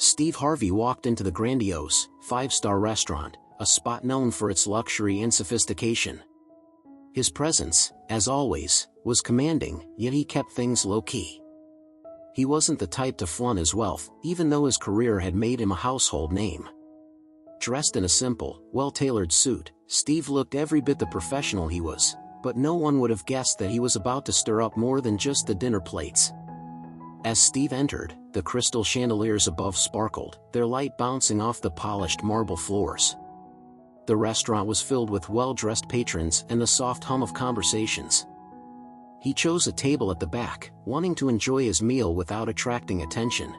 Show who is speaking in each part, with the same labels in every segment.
Speaker 1: Steve Harvey walked into the grandiose, five-star restaurant, a spot known for its luxury and sophistication. His presence, as always, was commanding, yet he kept things low-key. He wasn't the type to flaunt his wealth, even though his career had made him a household name. Dressed in a simple, well-tailored suit, Steve looked every bit the professional he was, but no one would have guessed that he was about to stir up more than just the dinner plates. As Steve entered, the crystal chandeliers above sparkled, their light bouncing off the polished marble floors. The restaurant was filled with well-dressed patrons and the soft hum of conversations. He chose a table at the back, wanting to enjoy his meal without attracting attention.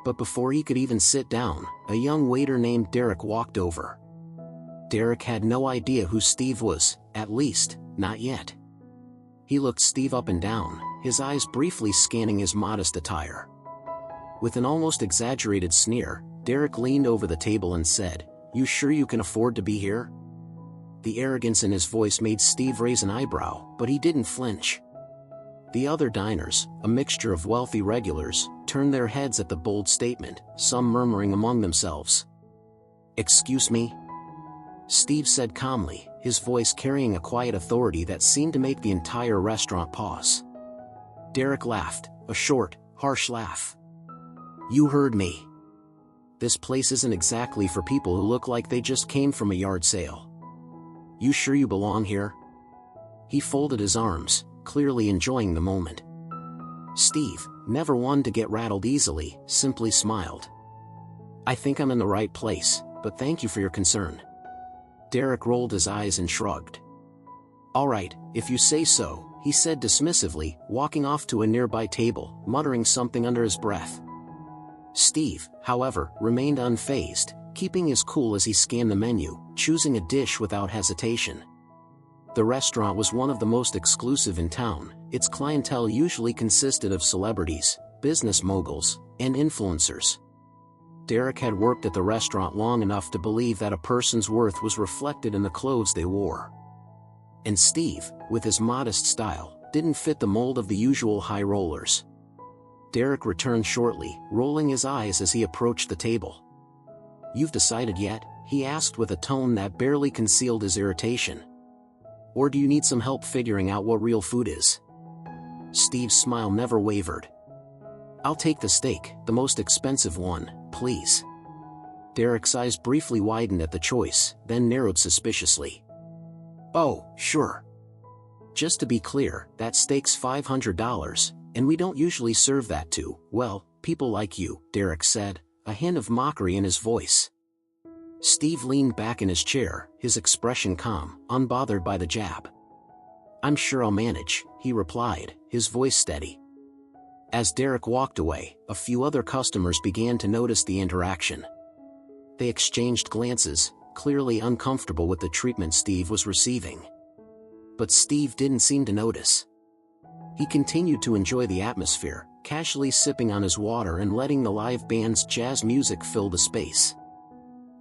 Speaker 1: But before he could even sit down, a young waiter named Derek walked over. Derek had no idea who Steve was, at least, not yet. He looked Steve up and down, his eyes briefly scanning his modest attire. With an almost exaggerated sneer, Derek leaned over the table and said, "You sure you can afford to be here?" The arrogance in his voice made Steve raise an eyebrow, but he didn't flinch. The other diners, a mixture of wealthy regulars, turned their heads at the bold statement, some murmuring among themselves. "Excuse me?" Steve said calmly, his voice carrying a quiet authority that seemed to make the entire restaurant pause. Derek laughed, a short, harsh laugh. "You heard me. This place isn't exactly for people who look like they just came from a yard sale. You sure you belong here?" He folded his arms, clearly enjoying the moment. Steve, never one to get rattled easily, simply smiled. "I think I'm in the right place, but thank you for your concern." Derek rolled his eyes and shrugged. "All right, if you say so," he said dismissively, walking off to a nearby table, muttering something under his breath. Steve, however, remained unfazed, keeping his cool as he scanned the menu, choosing a dish without hesitation. The restaurant was one of the most exclusive in town. Its clientele usually consisted of celebrities, business moguls, and influencers. Derek had worked at the restaurant long enough to believe that a person's worth was reflected in the clothes they wore. And Steve, with his modest style, didn't fit the mold of the usual high rollers. Derek returned shortly, rolling his eyes as he approached the table. "You've decided yet?" he asked with a tone that barely concealed his irritation. "Or do you need some help figuring out what real food is?" Steve's smile never wavered. "I'll take the steak, the most expensive one, please." Derek's eyes briefly widened at the choice, then narrowed suspiciously. "Oh, sure. Just to be clear, that steak's $500, and we don't usually serve that to, well, people like you," Derek said, a hint of mockery in his voice. Steve leaned back in his chair, his expression calm, unbothered by the jab. "I'm sure I'll manage," he replied, his voice steady. As Derek walked away, a few other customers began to notice the interaction. They exchanged glances, clearly uncomfortable with the treatment Steve was receiving. But Steve didn't seem to notice. He continued to enjoy the atmosphere, casually sipping on his water and letting the live band's jazz music fill the space.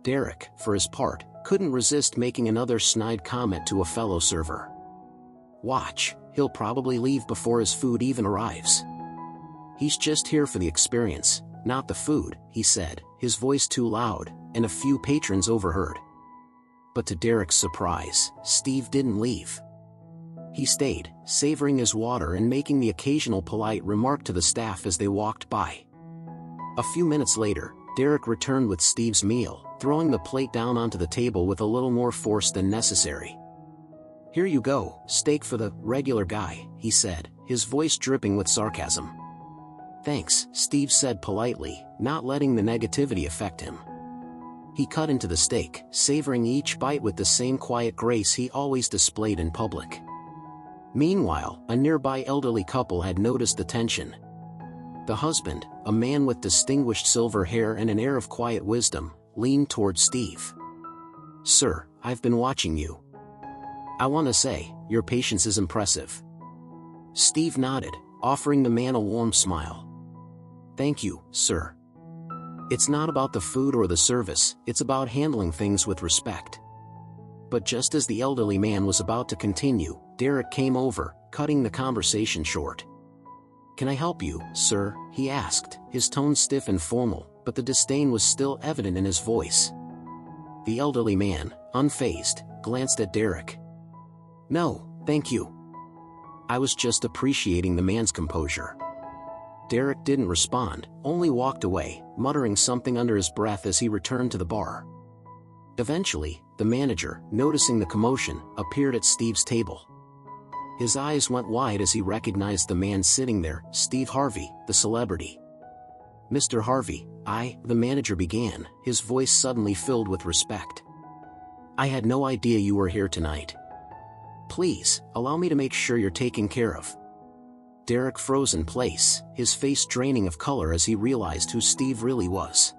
Speaker 1: Derek, for his part, couldn't resist making another snide comment to a fellow server. "Watch, he'll probably leave before his food even arrives. He's just here for the experience, not the food," he said, his voice too loud, and a few patrons overheard. But to Derek's surprise, Steve didn't leave. He stayed, savoring his water and making the occasional polite remark to the staff as they walked by. A few minutes later, Derek returned with Steve's meal, throwing the plate down onto the table with a little more force than necessary. "Here you go, steak for the regular guy," he said, his voice dripping with sarcasm. "Thanks," Steve said politely, not letting the negativity affect him. He cut into the steak, savoring each bite with the same quiet grace he always displayed in public. Meanwhile, a nearby elderly couple had noticed the tension. The husband, a man with distinguished silver hair and an air of quiet wisdom, leaned toward Steve. "Sir, I've been watching you. I want to say, your patience is impressive." Steve nodded, offering the man a warm smile. "Thank you, sir. It's not about the food or the service, it's about handling things with respect." But just as the elderly man was about to continue, Derek came over, cutting the conversation short. "Can I help you, sir?" he asked, his tone stiff and formal, but the disdain was still evident in his voice. The elderly man, unfazed, glanced at Derek. "No, thank you. I was just appreciating the man's composure." Derek didn't respond, only walked away, muttering something under his breath as he returned to the bar. Eventually, the manager, noticing the commotion, appeared at Steve's table. His eyes went wide as he recognized the man sitting there, Steve Harvey, the celebrity. "Mr. Harvey, the manager began, his voice suddenly filled with respect. "I had no idea you were here tonight. Please, allow me to make sure you're taken care of." Derek froze in place, his face draining of color as he realized who Steve really was.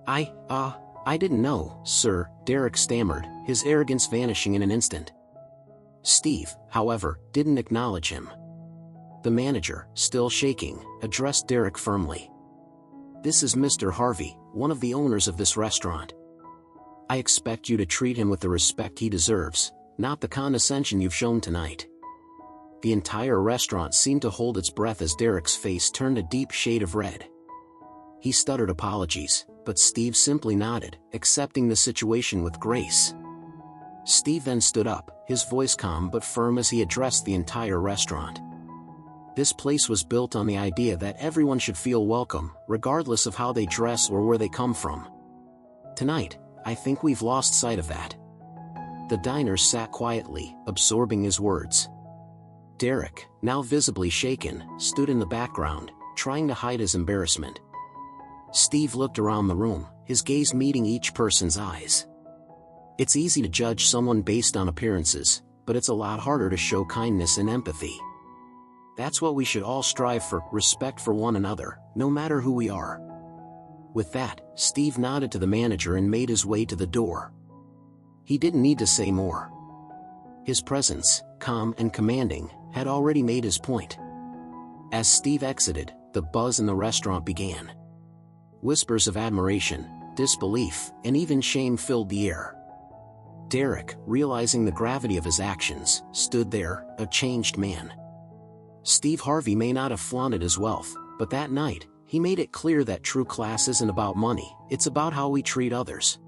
Speaker 1: I didn't know, sir," Derek stammered, his arrogance vanishing in an instant. Steve, however, didn't acknowledge him. The manager, still shaking, addressed Derek firmly. "This is Mr. Harvey, one of the owners of this restaurant. I expect you to treat him with the respect he deserves, not the condescension you've shown tonight." The entire restaurant seemed to hold its breath as Derek's face turned a deep shade of red. He stuttered apologies, but Steve simply nodded, accepting the situation with grace. Steve then stood up, his voice calm but firm as he addressed the entire restaurant. This place was built on the idea that everyone should feel welcome, regardless of how they dress or where they come from. Tonight, I think we've lost sight of that. The diners sat quietly, absorbing his words. Derek, now visibly shaken, stood in the background, trying to hide his embarrassment. Steve looked around the room, his gaze meeting each person's eyes. It's easy to judge someone based on appearances, but it's a lot harder to show kindness and empathy. That's what we should all strive for, respect for one another, no matter who we are. With that, Steve nodded to the manager and made his way to the door. He didn't need to say more. His presence, calm and commanding, had already made his point. As Steve exited, the buzz in the restaurant began. Whispers of admiration, disbelief, and even shame filled the air. Derek, realizing the gravity of his actions, stood there, a changed man. Steve Harvey may not have flaunted his wealth, but that night, he made it clear that true class isn't about money, it's about how we treat others.